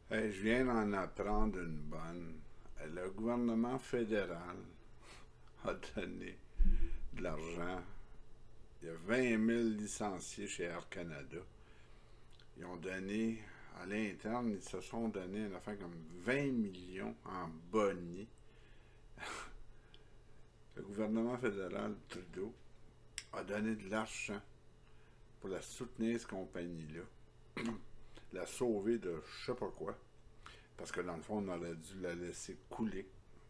Hey, je viens d'en apprendre une bonne. Le gouvernement fédéral a donné de l'argent. Il y a 20 000 licenciés chez Air Canada. Ils ont donné, à l'interne, ils se sont donné une affaire comme 20 millions en boni. Le gouvernement fédéral, Trudeau, a donné de l'argent pour la soutenir, cette compagnie-là. La sauver de je sais pas quoi. Parce que dans le fond, on aurait dû la laisser couler.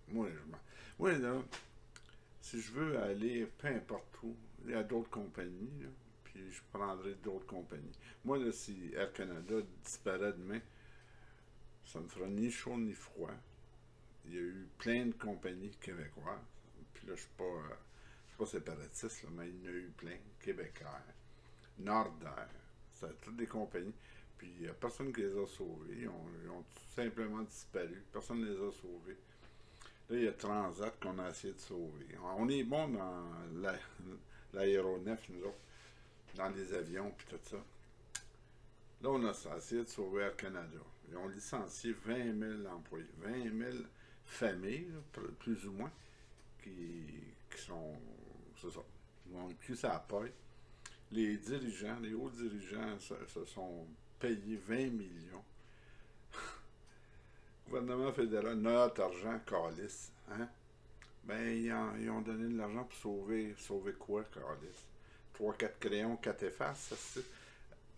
Moi, je m'en... Moi, là, si je veux aller peu importe où, il y a d'autres compagnies, là, puis je prendrai d'autres compagnies. Moi, là, si Air Canada disparaît demain, ça me fera ni chaud ni froid. Il y a eu plein de compagnies québécoises. Puis là, je suis pas séparatiste, là, mais il y en a eu plein. Québécois, Nordair, c'est toutes des compagnies. Puis il n'y a personne qui les a sauvés. Ils ont tout simplement disparu. Personne ne les a sauvés. Là, il y a Transat qu'on a essayé de sauver. On est bon dans l'aéronef, nous autres, dans les avions puis tout ça. Là, on a essayé de sauver Air Canada. Ils ont licencié 20 000 employés, 20 000 familles, là, plus ou moins, qui sont, c'est ça, ils ont le cul sur la paille. Les dirigeants, les hauts dirigeants se sont payés 20 millions. Le gouvernement fédéral, notre argent, calice. Hein? Ben, ils ont donné de l'argent pour sauver quoi, calice? 3 4 crayons, 4 effaces, ça se...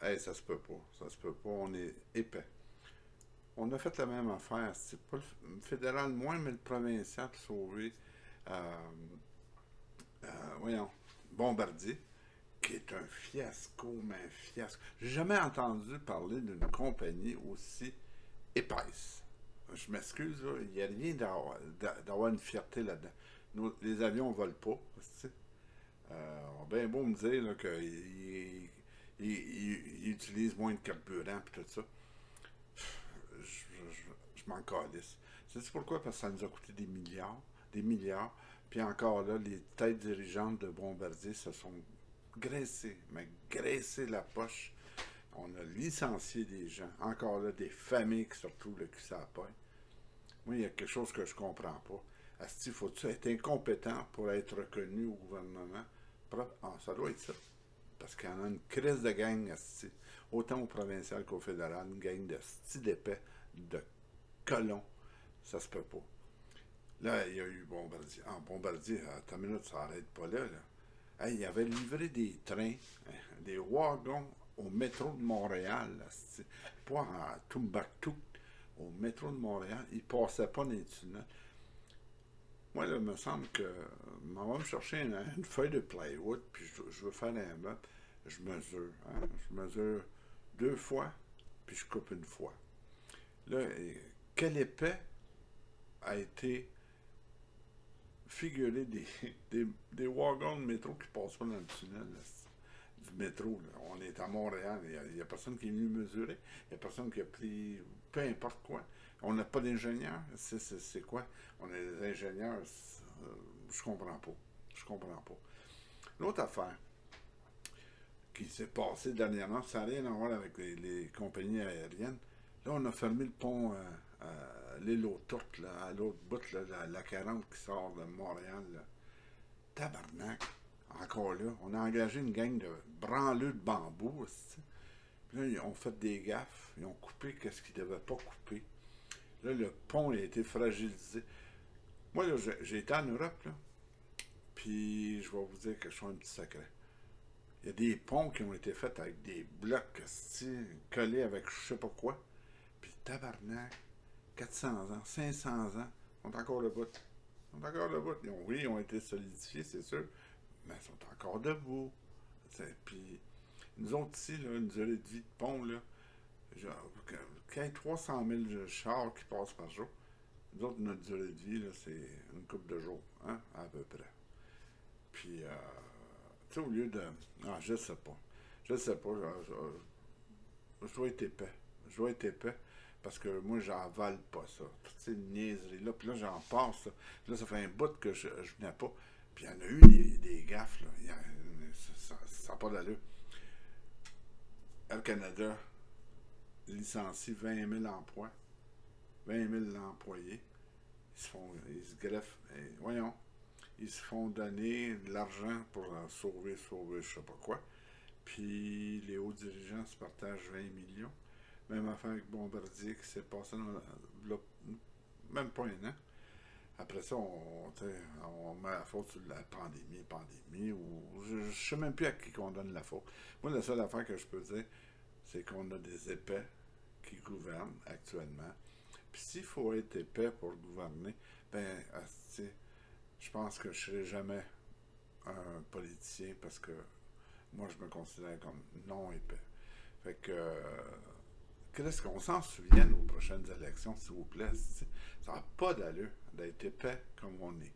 Hey, ça se peut pas. Ça se peut pas. On est épais. On a fait la même affaire. C'est pas le fédéral moins, mais le provincial pour sauver, euh, voyons, Bombardier, qui est un fiasco, mais un fiasco. J'ai jamais entendu parler d'une compagnie aussi épaisse. Je m'excuse, là, il n'y a rien d'avoir une fierté là-dedans. Les avions ne volent pas. Bien beau me dire qu'ils utilisent moins de carburant et tout ça. Je m'en calisse. C'est pourquoi? Parce que ça nous a coûté des milliards. Puis encore là, les têtes dirigeantes de Bombardier se sont graissées, mais graissées la poche. On a licencié des gens. Encore là, des familles qui se retrouvent le cul sur la paille. Moi, il y a quelque chose que je comprends pas. Asti, faut-tu être incompétent pour être reconnu au gouvernement? Ah, ça doit être ça. Parce qu'il y en a une crise de gang, asti. Autant au provincial qu'au fédéral, une gang de sti d'épais, de colons. Ça se peut pas. Là, il y a eu Bombardier. Ah, Bombardier, à ta minute, ça n'arrête pas là, là. Hey, il avait livré des trains, des wagons au métro de Montréal, asti. Pas à Tombouctou, au métro de Montréal. Il passait pas dans les tunnels. Moi, là, il me semble que m'en va me chercher une feuille de plywood, puis je veux faire un meuble. Je mesure. Hein? Je mesure 2 fois, puis je coupe une fois. Là, quel épais a été figuré des wagons de métro qui passent pas dans le tunnel là, du métro. Là. On est à Montréal, il n'y a personne qui est venu mesurer, il n'y a personne qui a pris peu importe quoi. On n'a pas d'ingénieurs. C'est quoi? On a des ingénieurs. Je comprends pas. Je comprends pas. L'autre affaire qui s'est passée dernièrement, ça n'a rien à voir avec les compagnies aériennes. Là, on a fermé le pont à l'île aux Tourtes, là, à l'autre bout, là, la 40 qui sort de Montréal. Là. Tabarnak. Encore là, on a engagé une gang de branleux de bambou. Puis là, ils ont fait des gaffes. Ils ont coupé ce qu'ils ne devaient pas couper. Là, le pont a été fragilisé. Moi, là, j'ai été en Europe, là, puis je vais vous dire quelque chose, un petit secret. Il y a des ponts qui ont été faits avec des blocs collés avec je sais pas quoi. Puis tabarnak, 400 ans, 500 ans, sont encore debout. Ils sont encore debout. Oui, ils ont été solidifiés, c'est sûr, mais ils sont encore debout. Puis nous autres ici, là, une durée de vie de pont, là, genre, qu'il y ait 300 000 chars qui passent par jour, nous autres, notre durée de vie, là, c'est une couple de jours, hein, à peu près. Puis, tu sais, au lieu de... Ah, je sais pas. Je sais pas. Je dois être épais. Je dois être épais. Parce que moi, j'avale pas ça. Toutes ces niaiseries-là. Puis là, j'en passe. Là. Puis là, ça fait un bout que je venais pas. Puis il y en a eu des gaffes. Là. Ça n'a pas d'allure. Air Canada licencie 20 000 emplois. 20 000 employés. Ils se greffent. Et voyons, ils se font donner de l'argent pour sauver, je sais pas quoi. Puis les hauts dirigeants se partagent 20 millions. Même affaire avec Bombardier qui s'est passé même pas un an. Après ça, on met la faute sur la pandémie, ou je sais même plus à qui qu'on donne la faute. Moi, la seule affaire que je peux dire, c'est qu'on a des épais qui gouvernent actuellement. Puis s'il faut être épais pour gouverner, ben, je pense que je serai jamais un politicien parce que moi, je me considère comme non épais. Fait que, qu'est-ce qu'on s'en souvienne aux prochaines élections, s'il vous plaît? Ça n'a pas d'allure d'être épais comme on est.